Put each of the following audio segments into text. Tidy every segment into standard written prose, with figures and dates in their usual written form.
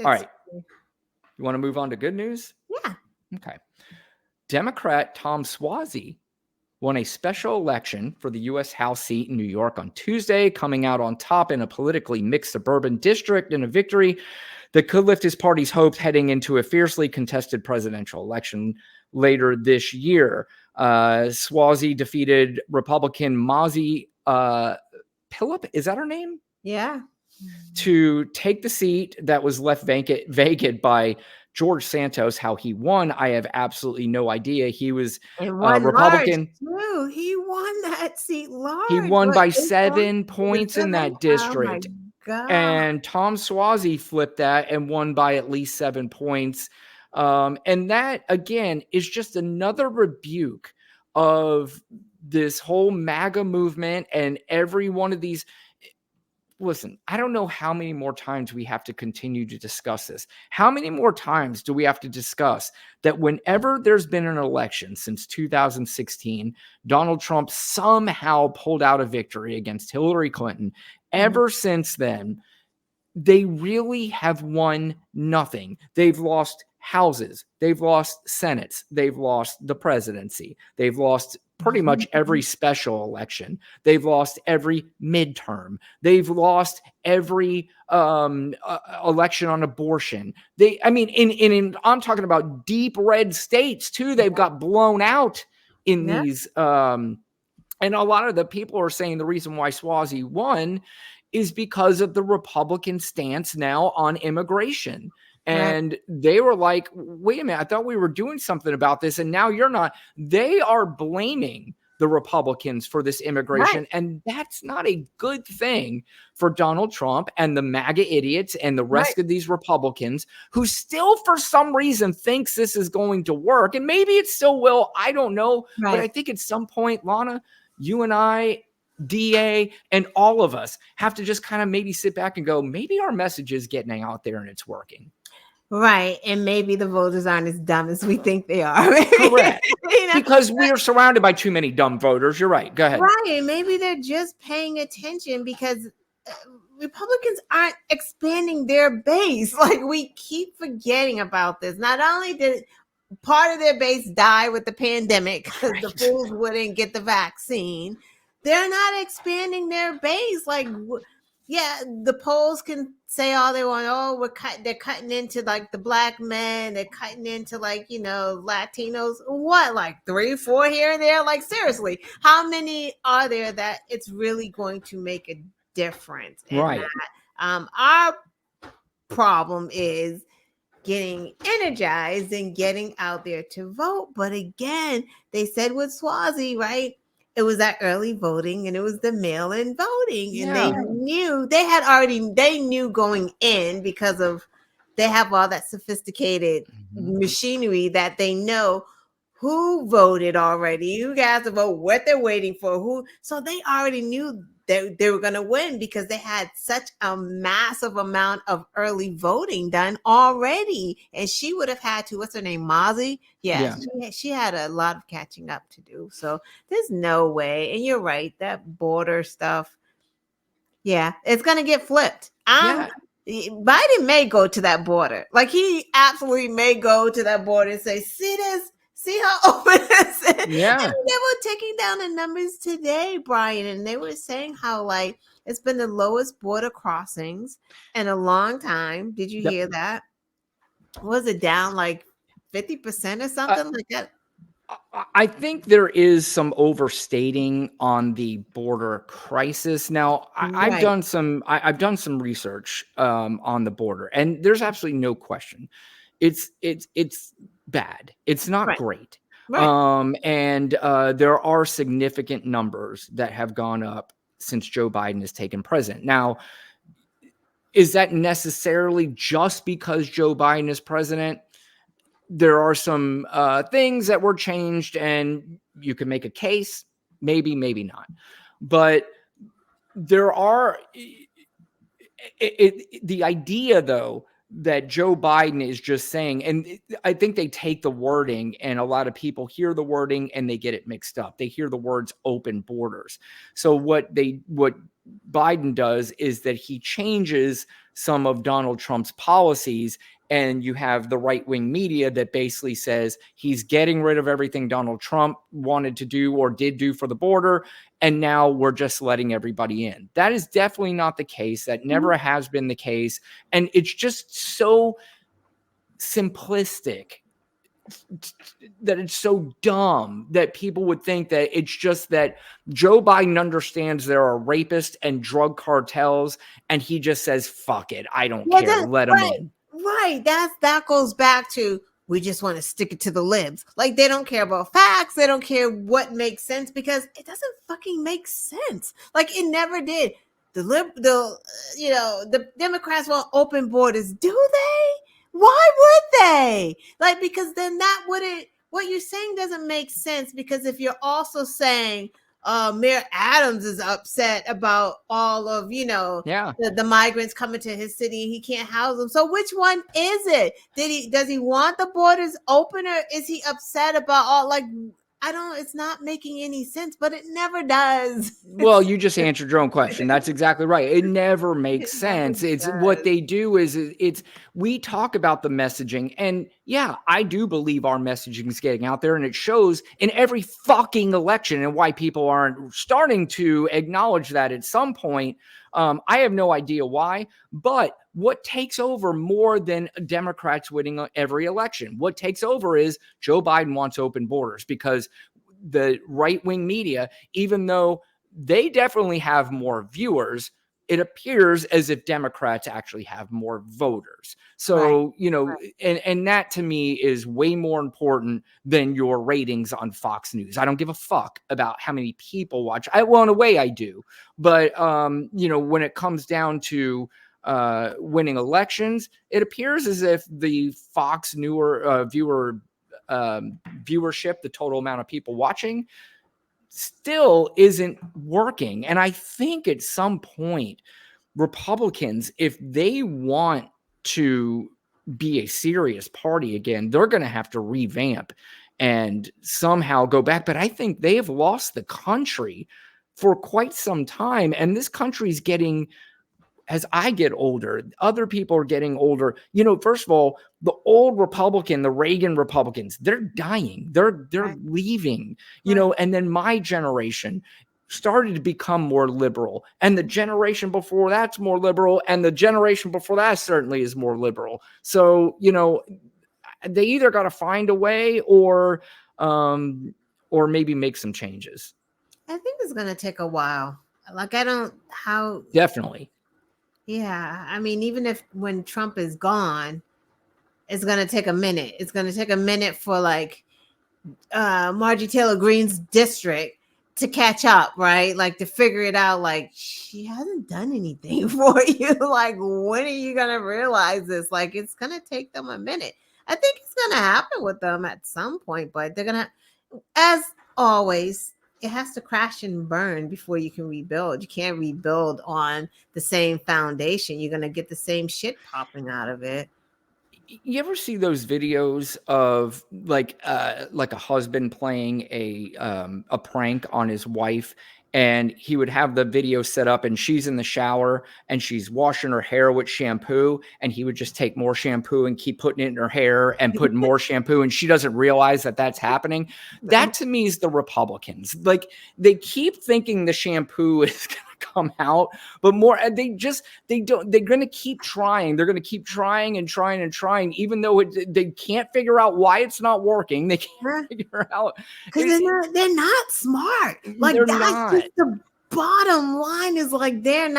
All right. You want to move on to good news? Yeah. Okay. Democrat Tom Suozzi won a special election for the U.S. House seat in New York on Tuesday, coming out on top in a politically mixed suburban district in a victory that could lift his party's hopes heading into a fiercely contested presidential election later this year. Suozzi defeated Republican Mazi Philip, is that her name? Yeah. To take the seat that was left vacant by George Santos. How he won, I have absolutely no idea. He was Republican. Too. He won that seat large. He won by 7 points in that district. Oh my God. And Tom Suozzi flipped that and won by at least 7 points. And that, again, is just another rebuke of this whole MAGA movement and every one of these. Listen, I don't know how many more times we have to continue to discuss this. How many more times do we have to discuss that whenever there's been an election since 2016, Donald Trump somehow pulled out a victory against Hillary Clinton? Ever since then, they really have won nothing. They've lost houses. They've lost senates. They've lost the presidency. They've lost pretty much every special election. They've lost every midterm. They've lost every election on abortion. I'm talking about deep red states too. They've got blown out in these. And a lot of the people are saying the reason why Suozzi won is because of the Republican stance now on immigration. And they were like, wait a minute, I thought we were doing something about this. And now you're not. They are blaming the Republicans for this immigration. And that's not a good thing for Donald Trump and the MAGA idiots and the rest of these Republicans who still, for some reason, thinks this is going to work. And maybe it still will. I don't know. But I think at some point, Lana, you and I, DA, and all of us have to just kind of maybe sit back and go, maybe our message is getting out there and it's working. Right. And maybe the voters aren't as dumb as we think they are. Correct. Because we are surrounded by too many dumb voters. You're right. Go ahead. Right. And maybe they're just paying attention because Republicans aren't expanding their base. Like, we keep forgetting about this. Not only did part of their base die with the pandemic because the fools wouldn't get the vaccine, they're not expanding their base. Like, yeah, the polls can say all they want. Oh, they're cutting into like the black men. They're cutting into like, Latinos. What, like 3, 4 here and there? Like, seriously, how many are there that it's really going to make a difference? Right. Our problem is getting energized and getting out there to vote. But again, they said with Suozzi, right? It was that early voting and it was the mail-in voting. And they knew going in because they have all that sophisticated machinery that they know who voted already, who got to vote, what they're waiting for, so they already knew that they were going to win because they had such a massive amount of early voting done already. And she would have had to, what's her name, Mazi? Yeah. She had a lot of catching up to do. So there's no way. And you're right, that border stuff, it's going to get flipped. Biden may go to that border. Like, he absolutely may go to that border and say, see this? See how open this is? Yeah. And they were taking down the numbers today, Brian, and they were saying how, like, it's been the lowest border crossings in a long time. Did you hear that? Was it down like 50% or something like that? I think there is some overstating on the border crisis. Now, I've done some research on the border, and there's absolutely no question. It's bad. It's not great. And there are significant numbers that have gone up since Joe Biden has taken president. Now, is that necessarily just because Joe Biden is president? There are some things that were changed, and you can make a case, maybe not. But there are the idea, though, that Joe Biden is just saying, and I think they take the wording, and a lot of people hear the wording and they get it mixed up. They hear the words open borders. So what Biden does is that he changes some of Donald Trump's policies, and you have the right-wing media that basically says he's getting rid of everything Donald Trump wanted to do or did do for the border, and now we're just letting everybody in. That is definitely not the case. That never has been the case. And it's just so simplistic, that it's so dumb that people would think that it's just that Joe Biden understands there are rapists and drug cartels, and he just says, fuck it, I don't care, let them in. Right. That goes back to, we just want to stick it to the libs. Like, they don't care about facts. They don't care what makes sense, because it doesn't fucking make sense. Like, it never did. The Democrats want open borders. Do they? Why would they? Like, because then that wouldn't, what you're saying doesn't make sense, because if you're also saying Mayor Adams is upset about all of, the migrants coming to his city and he can't house them. So which one is it? Does he want the borders open, or is he upset about all, like, it's not making any sense, but it never does. Well, you just answered your own question. That's exactly right. It never makes sense. It's what they do is we talk about the messaging, and yeah, I do believe our messaging is getting out there, and it shows in every fucking election, and why people aren't starting to acknowledge that at some point. I have no idea why, but what takes over more than Democrats winning every election? What takes over is Joe Biden wants open borders, because the right-wing media, even though they definitely have more viewers, it appears as if Democrats actually have more voters. So, and that to me is way more important than your ratings on Fox News. I don't give a fuck about how many people watch. Well, in a way I do. But, when it comes down to winning elections, it appears as if the Fox viewership, the total amount of people watching, still isn't working. And I think at some point, Republicans, if they want to be a serious party again, they're going to have to revamp and somehow go back. But I think they have lost the country for quite some time. And this country's getting, as I get older, other people are getting older. First of all, the old Republican, the Reagan Republicans, they're dying. They're leaving, and then my generation started to become more liberal. And the generation before that's more liberal. And the generation before that certainly is more liberal. So, they either got to find a way or maybe make some changes. I think it's going to take a while. Like, Definitely. Yeah, I mean, even when Trump is gone, it's going to take a minute. It's going to take a minute for, like, Marjorie Taylor Greene's district to catch up, right? Like, to figure it out, like, she hasn't done anything for you. Like, when are you going to realize this? Like, it's going to take them a minute. I think it's going to happen with them at some point, but they're going to, as always, it has to crash and burn before you can rebuild. You can't rebuild on the same foundation. You're going to get the same shit popping out of it. You ever see those videos of like a husband playing a prank on his wife, and he would have the video set up and she's in the shower and she's washing her hair with shampoo, and he would just take more shampoo and keep putting it in her hair and putting more shampoo, and she doesn't realize that that's happening? That to me is the Republicans. Like, they keep thinking the shampoo is going to come out, but more, they're going to keep trying. They're going to keep trying and trying and trying, even though they can't figure out why it's not working. They can't figure out, because they're not smart. Like, they're that's not. just the bottom line, is like, they're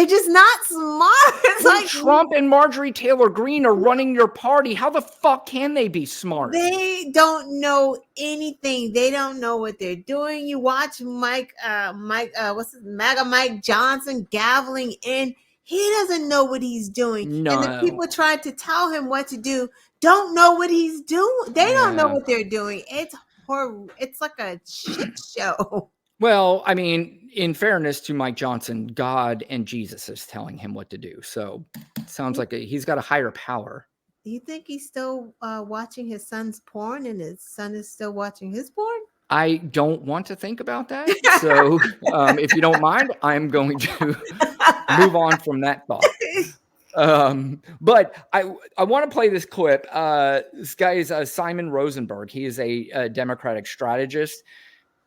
just not smart. It's like Trump and Marjorie Taylor Greene are running your party. How the fuck can they be smart? They don't know anything. They don't know what they're doing. You watch maga Mike Johnson gaveling in. He doesn't know what he's doing. No. And the people trying to tell him what to do don't know what he's doing. They don't know what they're doing. It's horrible. It's like a shit show. Well, I mean, in fairness to Mike Johnson, God and Jesus is telling him what to do. So it sounds like he's got a higher power. You think he's still watching his son's porn and his son is still watching his porn? I don't want to think about that. So if you don't mind, I'm going to move on from that thought. But I want to play this clip. This guy is Simon Rosenberg. He is a Democratic strategist.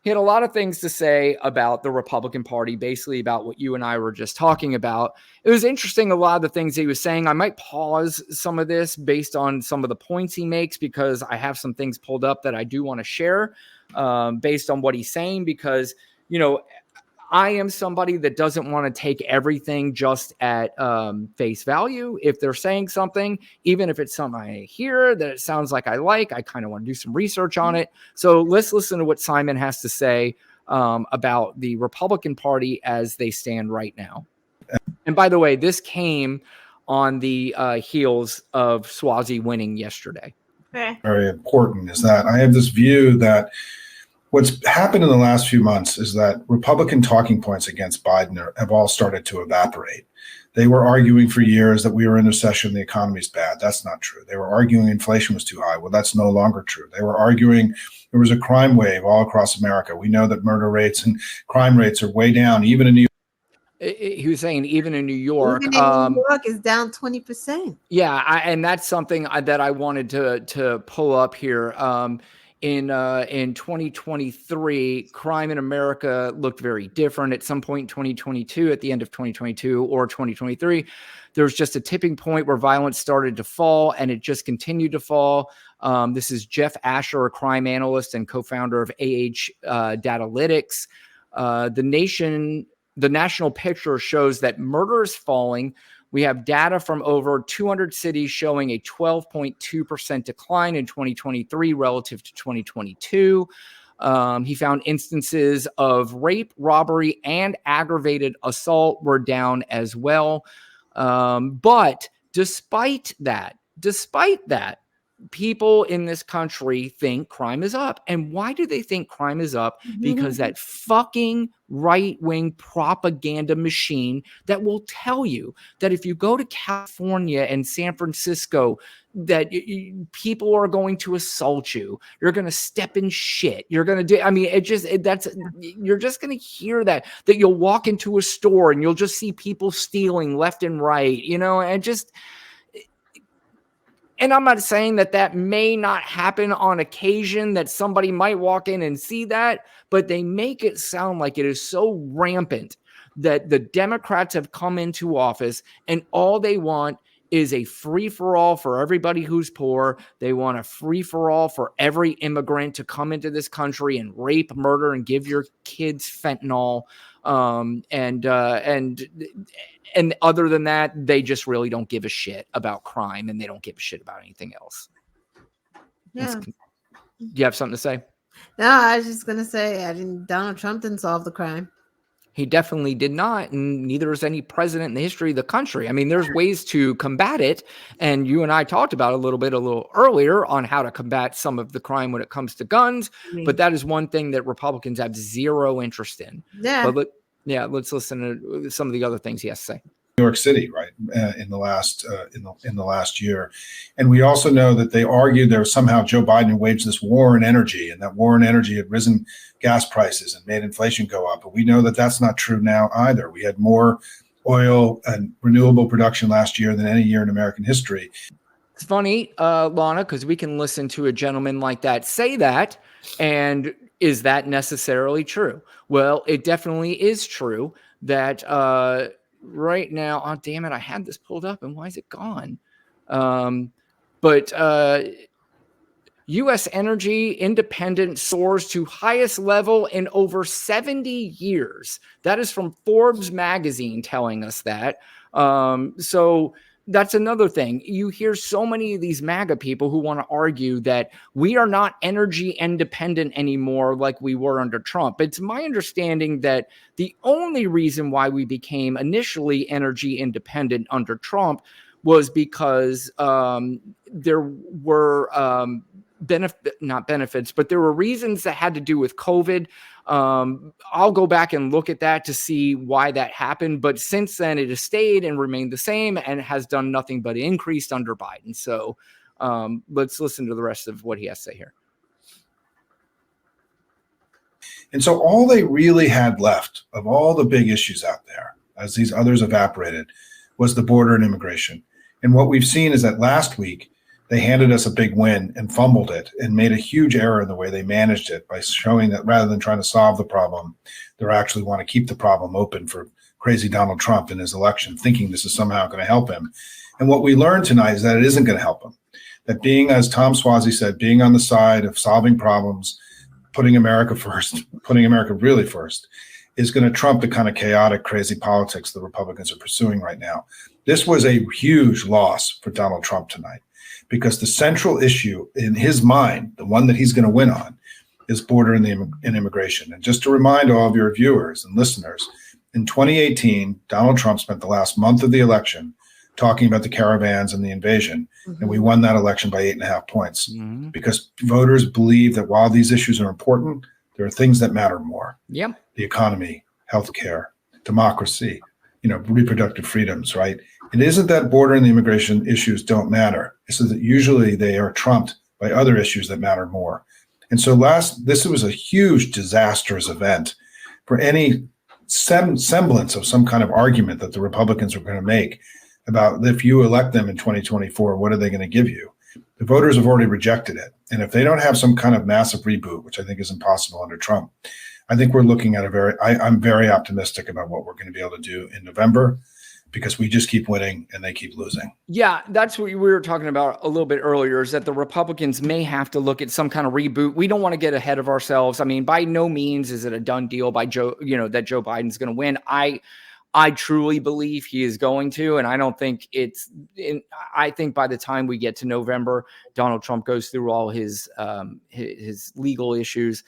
He had a lot of things to say about the Republican Party, basically about what you and I were just talking about. It was interesting, a lot of the things he was saying. I might pause some of this based on some of the points he makes, because I have some things pulled up that I do want to share based on what he's saying, because, you know, I am somebody that doesn't want to take everything just at face value. If they're saying something, even if it's something I hear that it sounds like I kind of want to do some research on it. So let's listen to what Simon has to say about the Republican Party as they stand right now. And by the way, this came on the heels of Suozzi winning yesterday. Very important is that I have this view that what's happened in the last few months is that Republican talking points against Biden have all started to evaporate. They were arguing for years that we were in a recession, the economy's bad. That's not true. They were arguing inflation was too high. Well, that's no longer true. They were arguing there was a crime wave all across America. We know that murder rates and crime rates are way down, even in New York. He was saying even in New York. Even in New York is down 20%. Yeah, and that's something that I wanted to pull up here. In 2023, crime in America looked very different. At some point in 2022, at the end of 2022 or 2023, there was just a tipping point where violence started to fall, and it just continued to fall. This is Jeff Asher, a crime analyst and co-founder of Datalytics. The national picture shows that murder is falling. We have data from over 200 cities showing a 12.2% decline in 2023 relative to 2022. He found instances of rape, robbery, and aggravated assault were down as well. But despite that, people in this country think crime is up. And why do they think crime is up? Because that fucking right-wing propaganda machine that will tell you that if you go to California and San Francisco, that people are going to assault you. You're going to step in shit. You're going to do, I mean, you're just going to hear that you'll walk into a store and you'll just see people stealing left and right, you know, and I'm not saying that may not happen on occasion, that somebody might walk in and see that, but they make it sound like it is so rampant that the Democrats have come into office and all they want is a free-for-all for everybody who's poor. They want a free-for-all for every immigrant to come into this country and rape, murder, and give your kids fentanyl. And other than that, they just really don't give a shit about crime, and they don't give a shit about anything else. Yeah. Do you have something to say? No, I was just going to say, Donald Trump didn't solve the crime. He definitely did not, and neither is any president in the history of the country. I mean, there's ways to combat it, and you and I talked about a little earlier on how to combat some of the crime when it comes to guns, but that is one thing that Republicans have zero interest in. Yeah. But let's listen to some of the other things he has to say. New York City, right, in the last year, and we also know that they argued there was somehow Joe Biden waged this war in energy, and that war in energy had risen gas prices and made inflation go up. But we know that that's not true now either. We had more oil and renewable production last year than any year in American history. It's funny, Lana, because we can listen to a gentleman like that say that, and is that necessarily true? Well, it definitely is true that right now, oh damn it, I had this pulled up and why is it gone? But U.S. energy independence soars to highest level in over 70 years. That is from Forbes magazine telling us that. So that's another thing. You hear so many of these MAGA people who want to argue that we are not energy independent anymore like we were under Trump. It's my understanding that the only reason why we became initially energy independent under Trump was because there were not benefits, but there were reasons that had to do with COVID. I'll go back and look at that to see why that happened. But since then, it has stayed and remained the same and has done nothing but increased under Biden. So let's listen to the rest of what he has to say here. And so all they really had left of all the big issues out there, as these others evaporated, was the border and immigration. And what we've seen is that last week, they handed us a big win and fumbled it and made a huge error in the way they managed it by showing that rather than trying to solve the problem, they actually want to keep the problem open for crazy Donald Trump in his election, thinking this is somehow going to help him. And what we learned tonight is that it isn't going to help him. That being, as Tom Suozzi said, being on the side of solving problems, putting America first, putting America really first, is going to trump the kind of chaotic, crazy politics the Republicans are pursuing right now. This was a huge loss for Donald Trump tonight, because the central issue in his mind, the one that he's going to win on, is border and immigration. And just to remind all of your viewers and listeners, in 2018, Donald Trump spent the last month of the election talking about the caravans and the invasion, and we won that election by 8.5 points, because voters believe that while these issues are important, there are things that matter more. Yep. The economy, healthcare, democracy, reproductive freedoms, right? It isn't that border and the immigration issues don't matter. It's that usually they are trumped by other issues that matter more. And so this was a huge disastrous event for any semblance of some kind of argument that the Republicans were going to make about if you elect them in 2024, what are they going to give you? The voters have already rejected it. And if they don't have some kind of massive reboot, which I think is impossible under Trump, I think we're looking at I'm very optimistic about what we're going to be able to do in November, because we just keep winning and they keep losing. Yeah, that's what we were talking about a little bit earlier, is that the Republicans may have to look at some kind of reboot. We don't want to get ahead of ourselves. I mean, by no means is it a done deal that Joe Biden's going to win. I truly believe he is going to, and I don't think I think by the time we get to November, Donald Trump goes through all his legal issues,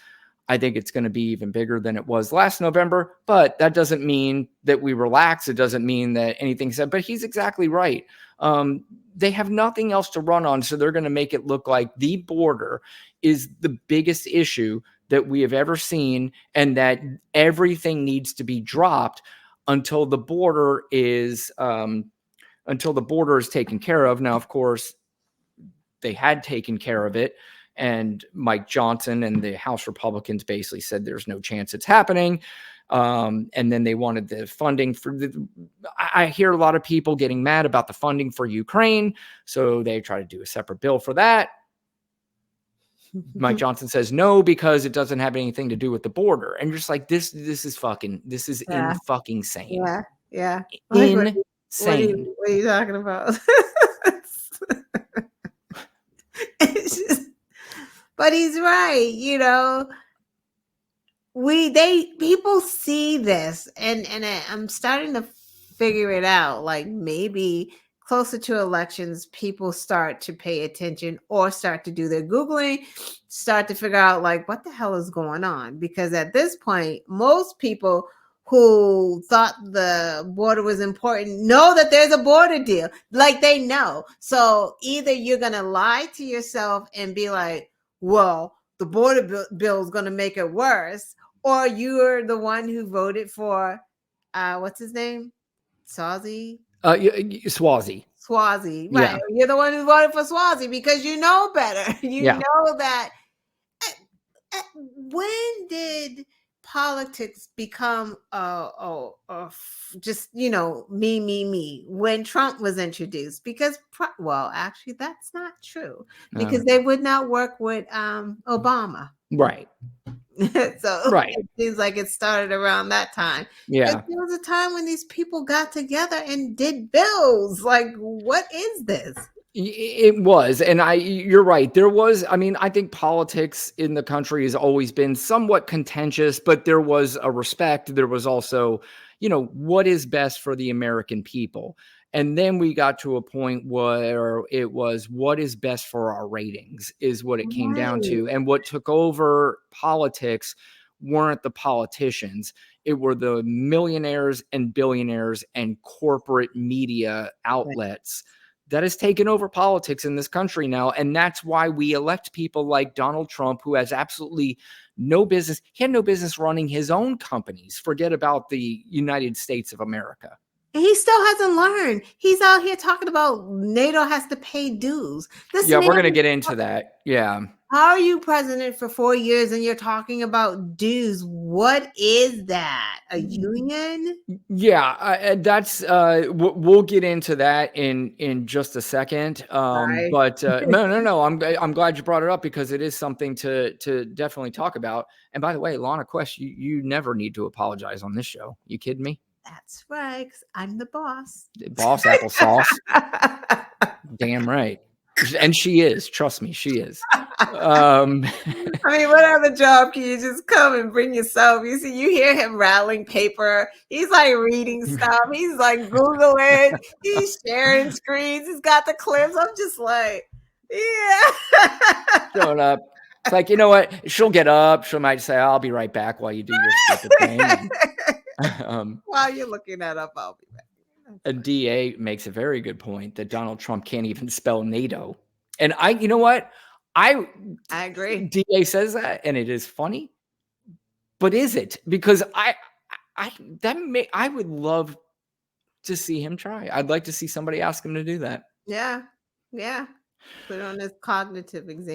I think it's going to be even bigger than it was last November. But that doesn't mean that we relax. It doesn't mean that anything's said. But he's exactly right. They have nothing else to run on, so they're going to make it look like the border is the biggest issue that we have ever seen, and that everything needs to be dropped until the border is taken care of. Now, of course, they had taken care of it, and Mike Johnson and the House Republicans basically said there's no chance it's happening. And then they wanted the funding for I hear a lot of people getting mad about the funding for Ukraine, so they try to do a separate bill for that. Mike Johnson says no, because it doesn't have anything to do with the border. And you're just like, this is in fucking sane. Yeah. Insane. What are you talking about? But he's right. People see this and I'm starting to figure it out. Like, maybe closer to elections, people start to pay attention or start to do their Googling, start to figure out like what the hell is going on. Because at this point, most people who thought the border was important know that there's a border deal. Like, they know. So either you're going to lie to yourself and be like, well, the border bill is going to make it worse, or you're the one who voted for, what's his name? Suozzi? Suozzi. Suozzi, right? Yeah. You're the one who voted for Suozzi because you know better. You know that. When did politics become just me? When Trump was introduced? Because actually, that's not true, because they would not work with Obama, right? So right. It seems like it started around that time. Yeah, but there was a time when these people got together and did bills. Like, what is this? It was, and you're right. There was, I think politics in the country has always been somewhat contentious, but there was a respect. There was also, what is best for the American people. And then we got to a point where it was what is best for our ratings is what it came down to. And what took over politics weren't the politicians. It were the millionaires and billionaires and corporate media outlets that has taken over politics in this country now. And that's why we elect people like Donald Trump, who has absolutely no business. He had no business running his own companies. Forget about the United States of America. He still hasn't learned. He's out here talking about NATO has to pay dues. Yeah, we're going to get into that. Yeah. How are you president for 4 years and you're talking about dues? What is that? A union? Yeah, that's we'll get into that in just a second. But no, I'm glad you brought it up because it is something to definitely talk about. And by the way, Lana Quest, you never need to apologize on this show. You kidding me? That's right. 'Cause I'm the boss. Boss applesauce. Damn right. And she is. Trust me, she is. I mean, what other job can you just come and bring yourself? You see, you hear him rattling paper. He's like reading stuff. He's like Googling. He's sharing screens. He's got the clips. I'm just like, yeah. Showing up. It's like, you know what? She'll get up. She might say, I'll be right back while you do your stupid thing. While you're looking that up, I'll be back. A DA makes a very good point that Donald Trump can't even spell NATO. And you know what? I agree. DA says that, and it is funny, but is it? Because I would love to see him try. I'd like to see somebody ask him to do that. Yeah. Put on this cognitive exam.